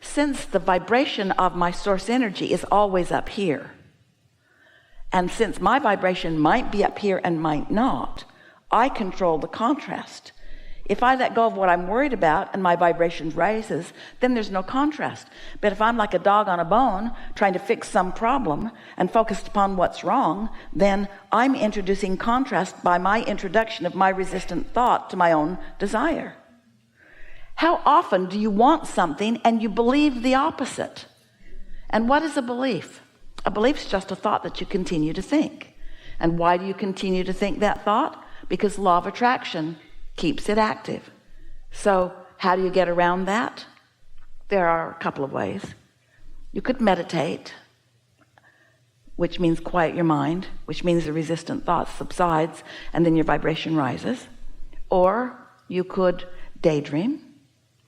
since the vibration of my source energy is always up here, and since my vibration might be up here and might not, I control the contrast. If I let go of what I'm worried about and my vibration rises, then there's no contrast. But if I'm like a dog on a bone trying to fix some problem and focused upon what's wrong, then I'm introducing contrast by my introduction of my resistant thought to my own desire. How often do you want something and you believe the opposite? And what is a belief? A belief is just a thought that you continue to think. And why do you continue to think that thought? Because law of attraction keeps it active. So how do you get around that? There are a couple of ways. You could meditate, which means quiet your mind, which means the resistant thought subsides and then your vibration rises. Or you could daydream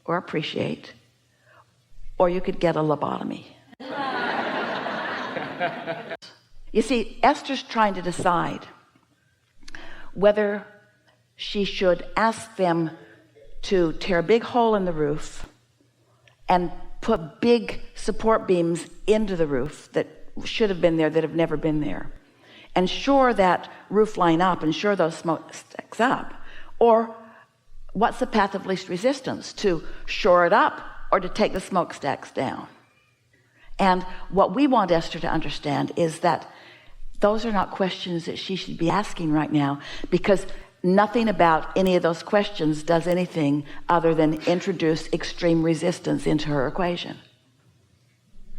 or appreciate, or you could get a lobotomy. You see, Esther's trying to decide whether she should ask them to tear a big hole in the roof and put big support beams into the roof that should have been there that have never been there, and shore that roof line up and shore those smokestacks up. Or what's the path of least resistance, to shore it up or to take the smokestacks down? And what we want Esther to understand is that those are not questions that she should be asking right now, because nothing about any of those questions does anything other than introduce extreme resistance into her equation.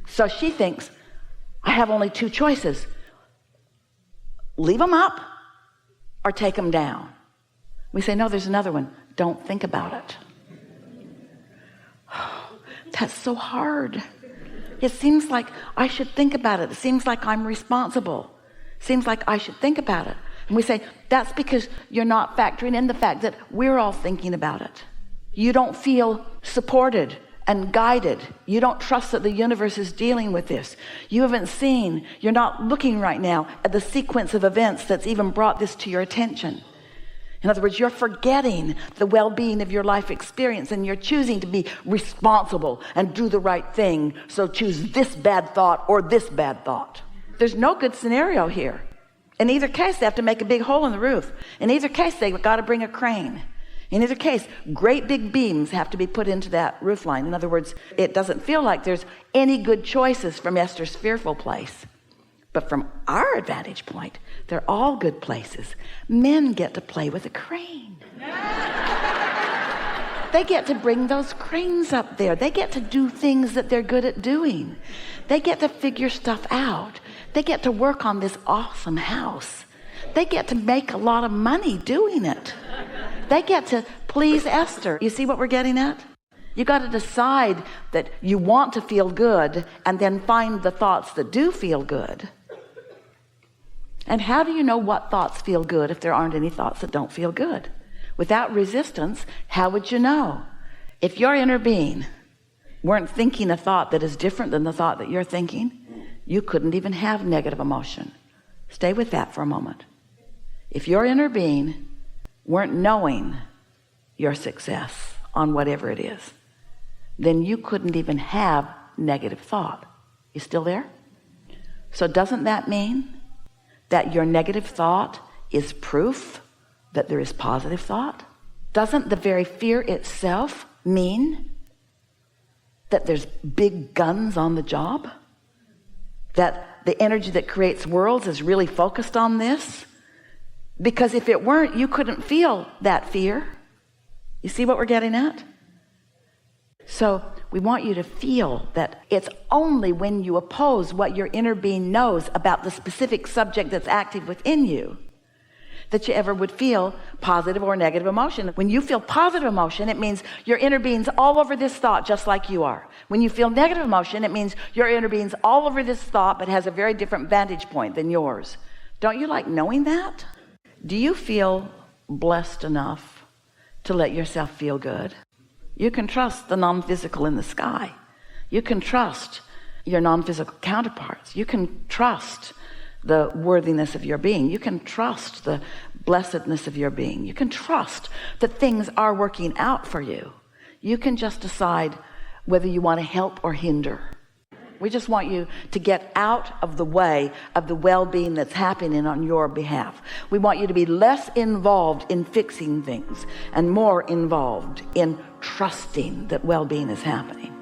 So she thinks, I have only two choices: leave them up or take them down. We say, no, there's another one. Don't think about it. That's so hard. It seems like I should think about it. It seems like I'm responsible. It seems like I should think about it. And we say, that's because you're not factoring in the fact that we're all thinking about it. You don't feel supported and guided. You don't trust that the universe is dealing with this. You haven't seen, you're not looking right now at the sequence of events that's even brought this to your attention. In other words, you're forgetting the well-being of your life experience, and you're choosing to be responsible and do the right thing. So choose this bad thought or this bad thought. There's no good scenario here. In either case, they have to make a big hole in the roof. In either case, they've got to bring a crane. In either case, great big beams have to be put into that roof line. In other words, it doesn't feel like there's any good choices from Esther's fearful place. But from our advantage point, they're all good places. Men get to play with a crane. They get to bring those cranes up there. They get to do things that they're good at doing. They get to figure stuff out. They get to work on this awesome house. They get to make a lot of money doing it. They get to please Esther. You see what we're getting at? You got to decide that you want to feel good, and then find the thoughts that do feel good. And how do you know what thoughts feel good if there aren't any thoughts that don't feel good? Without resistance, how would you know? If your inner being weren't thinking a thought that is different than the thought that you're thinking, you couldn't even have negative emotion. Stay with that for a moment. If your inner being weren't knowing your success on whatever it is, then you couldn't even have negative thought. You still there? So doesn't that mean that your negative thought is proof that there is positive thought? Doesn't the very fear itself mean that there's big guns on the job? That the energy that creates worlds is really focused on this? Because if it weren't, you couldn't feel that fear. You see what we're getting at? So we want you to feel that it's only when you oppose what your inner being knows about the specific subject that's active within you that you ever would feel positive or negative emotion. When you feel positive emotion, it means your inner being's all over this thought just like you are. When you feel negative emotion, it means your inner being's all over this thought but has a very different vantage point than yours. Don't you like knowing that? Do you feel blessed enough to let yourself feel good? You can trust the non-physical in the sky. You can trust your non-physical counterparts. You can trust the worthiness of your being. You can trust the blessedness of your being. You can trust that things are working out for you. You can just decide whether you want to help or hinder. We just want you to get out of the way of the well-being that's happening on your behalf. We want you to be less involved in fixing things and more involved in trusting that well-being is happening.